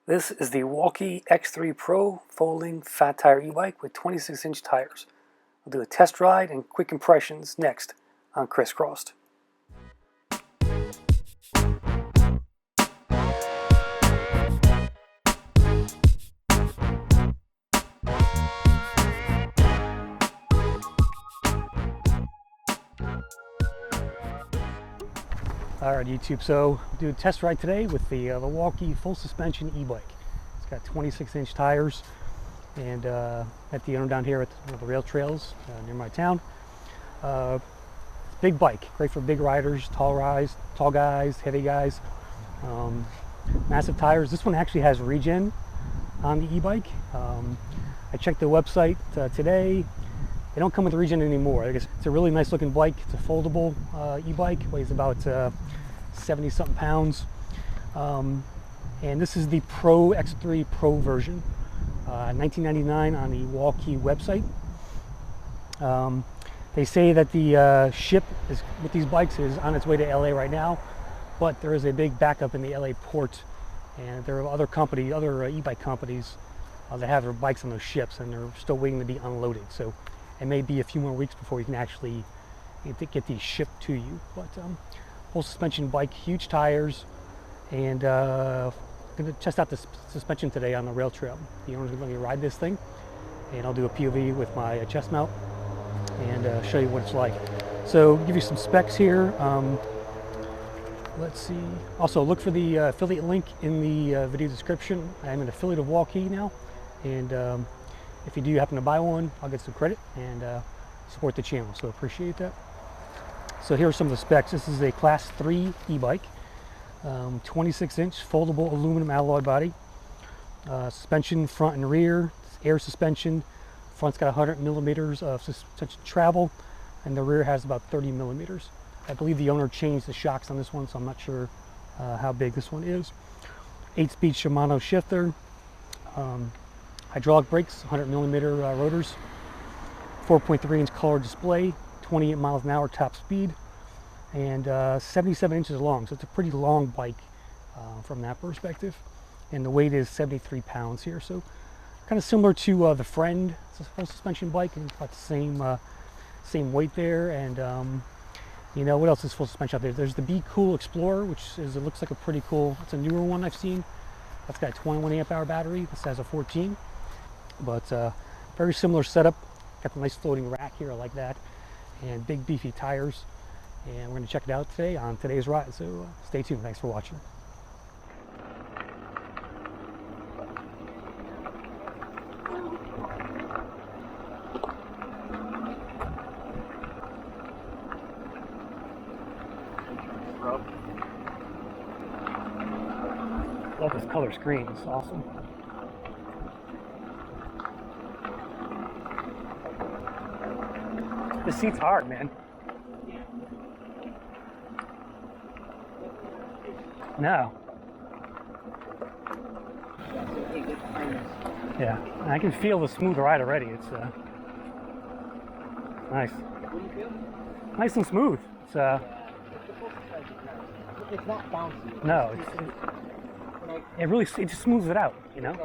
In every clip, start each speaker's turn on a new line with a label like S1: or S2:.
S1: This is the Wallke X3 Pro folding fat tire e-bike with 26-inch tires. We'll do a test ride and quick impressions next on Crisscrossed. Alright YouTube, so we'll do a test ride today with the Wallke full suspension e-bike. It's got 26-inch tires, and at the owner down here at one of the rail trails near my town. Big bike, great for big riders, tall guys, heavy guys. Massive tires. This one actually has regen on the e-bike. I checked the website today. They don't come with regen anymore. I guess it's a really nice looking bike. It's a foldable e-bike, weighs about 70 something pounds. And this is the Pro X3 Pro version, $19.99 on the Wallke website. They say that the ship is, with these bikes, is on its way to LA right now, but there is a big backup in the LA port, and there are other e-bike companies that have their bikes on those ships, and they're still waiting to be unloaded. So it may be a few more weeks before we can actually get these shipped to you. But full suspension bike, huge tires, and I'm going to test out the suspension today on the rail trail. The owner's going to let me ride this thing, and I'll do a POV with my chest mount and show you what it's like. So give you some specs here. Let's see. Also look for the affiliate link in the video description. I am an affiliate of Wallke now, and if you do happen to buy one, I'll get some credit and support the channel, so appreciate that. So here are some of the specs. This is a class 3 e-bike, 26-inch foldable aluminum alloy body, suspension front and rear, air suspension. Front's got 100 millimeters of suspension travel, and the rear has about 30 millimeters. I believe the owner changed the shocks on this one, so I'm not sure how big this one is. 8-speed Shimano shifter. Hydraulic brakes, 100 millimeter rotors, 4.3-inch color display, 28 miles an hour top speed, and 77 inches long. So it's a pretty long bike from that perspective. And the weight is 73 pounds here. So kind of similar to the Friend. It's a full suspension bike, and it's about the same weight there. And you know, what else is full suspension out there? There's the Be Cool Explorer, which is, it looks like a pretty cool, it's a newer one I've seen. That's got a 21 amp hour battery. This has a 14. But very similar setup. Got the nice floating rack here, I like that, and big beefy tires. And we're going to check it out today on today's ride, so stay tuned. Thanks for watching. Love this color screen, it's awesome. The seat's hard, man. No. Yeah, I can feel the smooth ride already. It's nice. Nice and smooth. It's
S2: not bouncy.
S1: No, it just smooths it out, you know.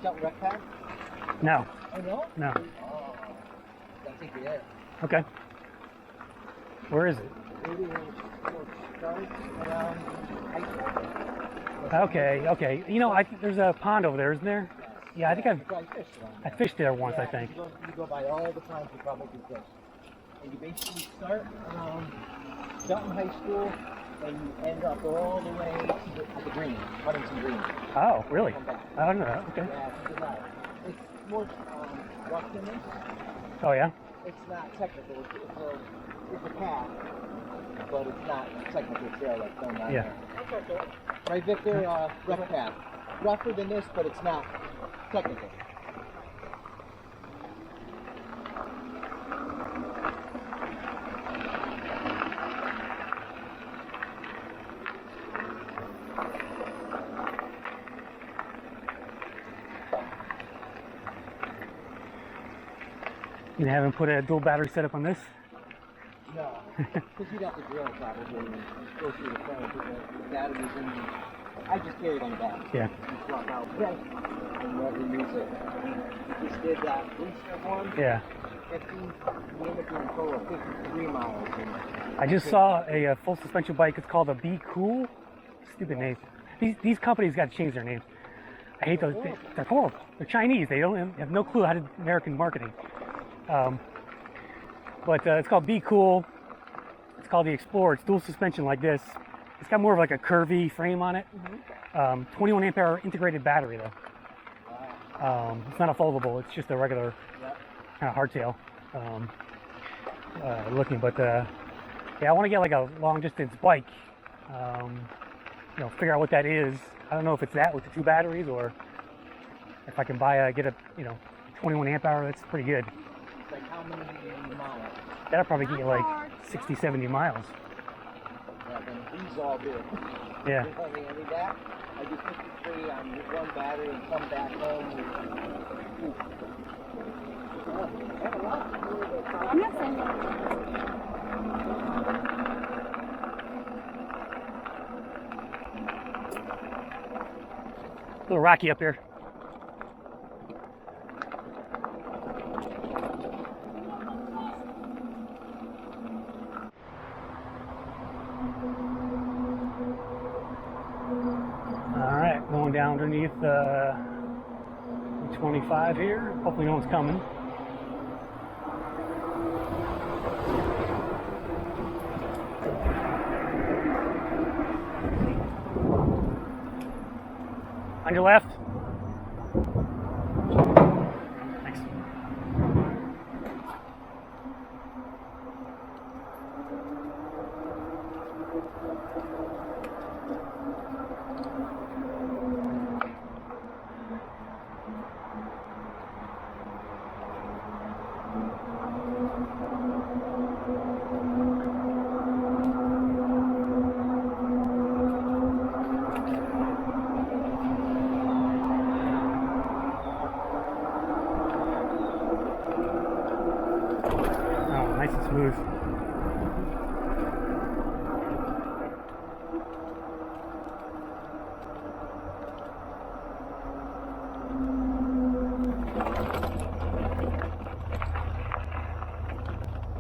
S2: Shelton Rec Pad?
S1: No.
S2: Oh, no?
S1: No.
S2: Oh, I think you're there.
S1: Okay. Where is it?
S2: Maybe we'll start around high school.
S1: Okay. You know, there's a pond over there, isn't there? Yeah, I think I fished there once,
S2: yeah,
S1: I think.
S2: You go by all the ponds you probably fish. And you basically start around Shelton High School, and you end up all the way to the green, Huntington Green.
S1: Oh, really? I don't know. Okay.
S2: Yeah, check it out. It's more rough than this.
S1: Oh, yeah?
S2: It's not technical. It's a path, but it's not technical trail like going down there. Right, Victor? Rough path. Rougher than this, but it's not technical.
S1: You haven't put a dual battery setup on this?
S2: No, because you'd have to drill probably and go through the phone. The batteries in the, I just carry it on the back.
S1: Yeah.
S2: You swap out okay. And never use it. We just did that booster one.
S1: Yeah.
S2: 15, we ended up doing a total of 53 miles.
S1: I just saw a full suspension bike. It's called a Be Cool. Stupid name. These companies got to change their names. I hate those. They're horrible. They're Chinese. They don't have no clue how to do American marketing. But it's called Be Cool. It's called the Explorer. It's dual suspension like this. It's got more of like a curvy frame on it. 21 amp hour integrated battery though. It's not a foldable. It's just a regular kind of hardtail looking. But yeah, I want to get like a long distance bike. You know, figure out what that is. I don't know if it's that with the 2 batteries or if I can get a 21 amp hour. That's pretty good.
S2: Like how many miles?
S1: That'll probably get you like 60, 70 miles.
S2: Yeah, then these all do.
S1: Yeah.
S2: Only that. I do 53 on one battery and come back home with.
S3: I'm not saying that.
S1: A little rocky up here. Alright, going down underneath 25 here. Hopefully no one's coming. On your left. Thanks. Nice and smooth.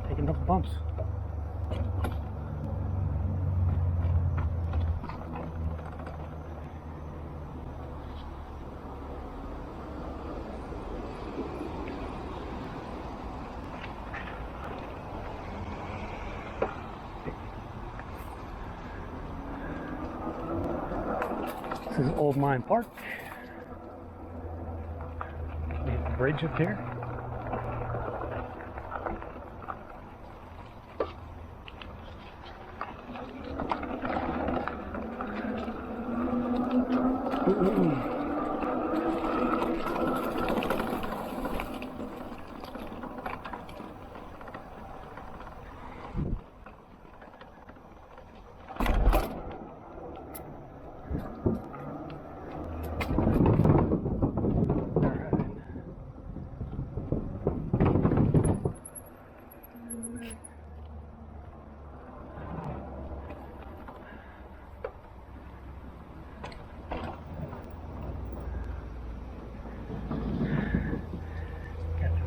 S1: Taking up bumps. This is Old Mine Park. We have the bridge up here.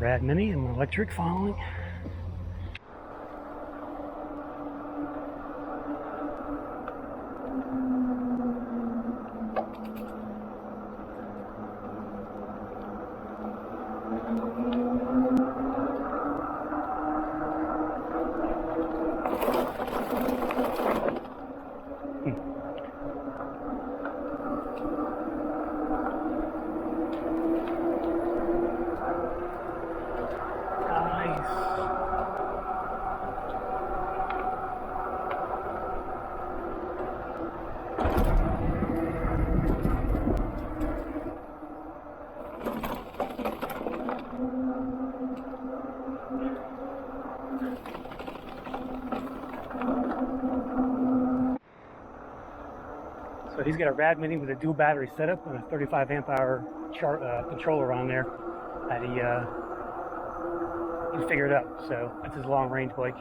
S1: Rad Mini and electric following. So he's got a Rad Mini with a dual battery setup and a 35 amp hour controller on there that he and figure it out. So that's his long range bike.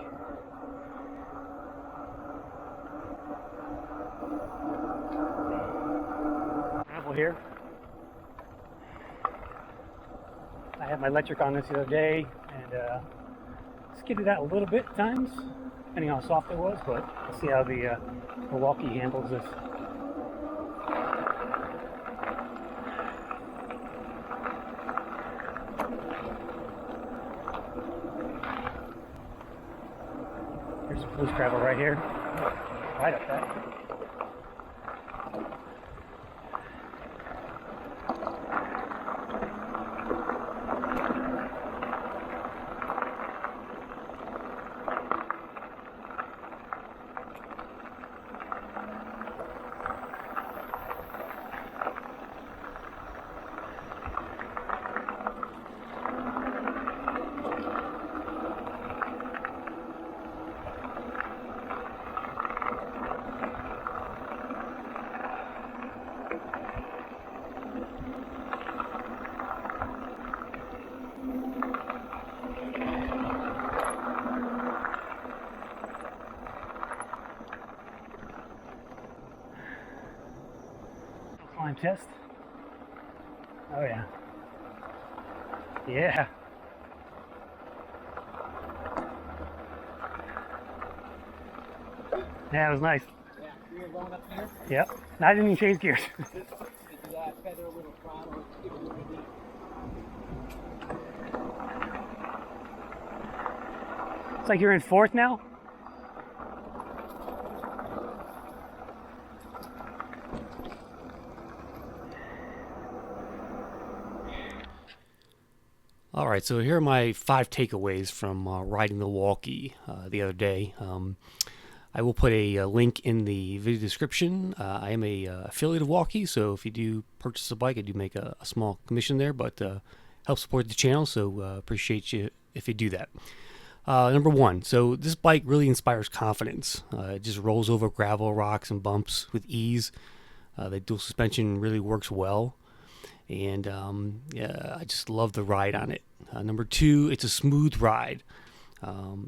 S1: Gravel here. I had my electric on this the other day and skidded out a little bit at times, depending on how soft it was, but let's see how the Wallke handles this. Here's some loose gravel right here. Right up that. Climb test. Oh yeah. Yeah. Yeah, it was nice.
S2: Yeah, we were going up here.
S1: Yep. I didn't even change gears.
S2: Did you feather a little throttle? Give it a little bit.
S1: It's like you're in fourth now. All right, so here are my 5 takeaways from riding the Wallke the other day. I will put a link in the video description. I am a affiliate of Wallke, so if you do purchase a bike, I do make a small commission there, but help support the channel, so appreciate you if you do that. Number 1, so this bike really inspires confidence. It just rolls over gravel, rocks, and bumps with ease. The dual suspension really works well. And yeah, I just love the ride on it. Number 2, it's a smooth ride.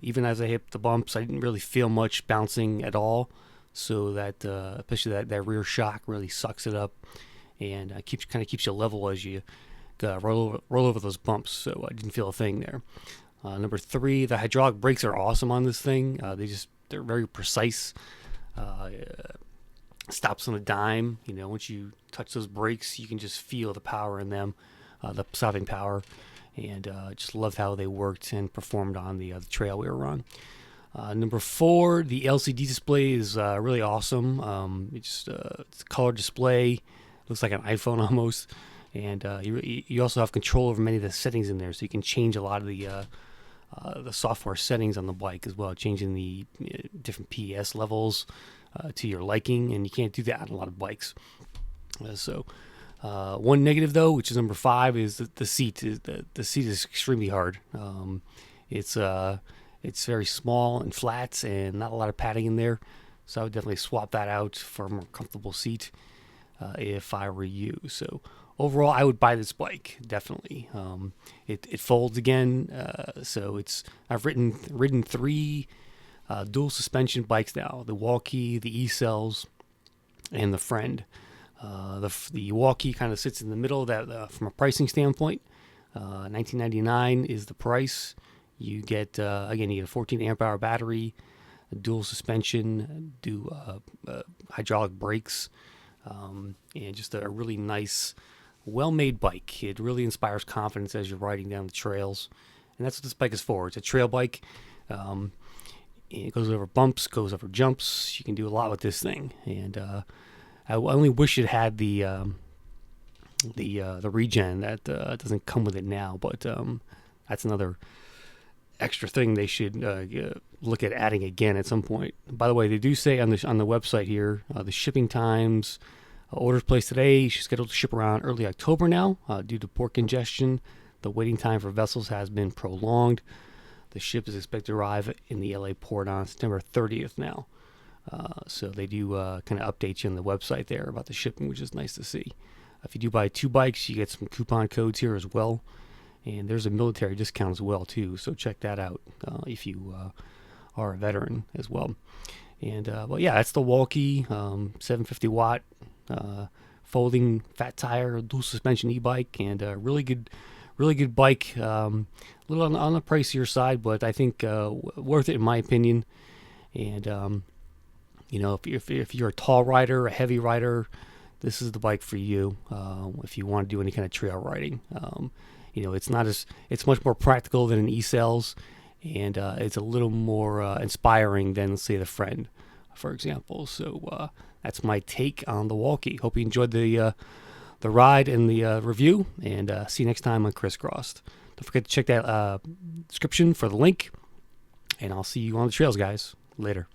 S1: Even as I hit the bumps, I didn't really feel much bouncing at all. So that, especially that rear shock, really sucks it up and kind of keeps you level as you roll over those bumps. So I didn't feel a thing there. Number 3, the hydraulic brakes are awesome on this thing. They're very precise. Stops on a dime. You know, once you touch those brakes, you can just feel the power in them, the stopping power, and just loved how they worked and performed on the trail we were on. Number 4, the LCD display is really awesome. It's a color display, looks like an iPhone almost, and you also have control over many of the settings in there, so you can change a lot of the software settings on the bike as well, changing the different PES levels to your liking, and you can't do that on a lot of bikes. One negative though, which is number 5, is that the seat. The seat is extremely hard. It's very small and flat, and not a lot of padding in there. So I would definitely swap that out for a more comfortable seat if I were you. So overall, I would buy this bike definitely. It folds again, so I've ridden 3 dual suspension bikes now: the Wallke, the E-Cells, and the Friend. The Wallke kind of sits in the middle of that from a pricing standpoint. $19.99 is the price. You get again, you get a 14 amp hour battery, a dual suspension, hydraulic brakes, and just a really nice, well-made bike. It really inspires confidence as you're riding down the trails, and that's what this bike is for. It's a trail bike. It goes over bumps, goes over jumps. You can do a lot with this thing, and I only wish it had the regen that doesn't come with it now. But that's another extra thing they should look at adding again at some point. By the way, they do say on the website here the shipping times. Orders placed today, she's scheduled to ship around early October now. Due to port congestion, the waiting time for vessels has been prolonged. The ship is expected to arrive in the LA port on September 30th now. So they do kind of update you on the website there about the shipping, which is nice to see. If you do buy 2 bikes, you get some coupon codes here as well. and there's a military discount as well too. So check that out if you are a veteran as well. And well, yeah, that's the Wallke 750 watt folding fat tire dual suspension e-bike, and really good bike. A little on the pricier side, but I think worth it in my opinion. And you know, if you're a tall rider, a heavy rider, this is the bike for you. If you want to do any kind of trail riding, you know, it's much more practical than an e-cells, and it's a little more inspiring than, let's say, the Friend, for example. So that's my take on the Wallke. Hope you enjoyed the ride and the review, and see you next time on Crisscrossed. Don't forget to check that description for the link, and I'll see you on the trails, guys. Later.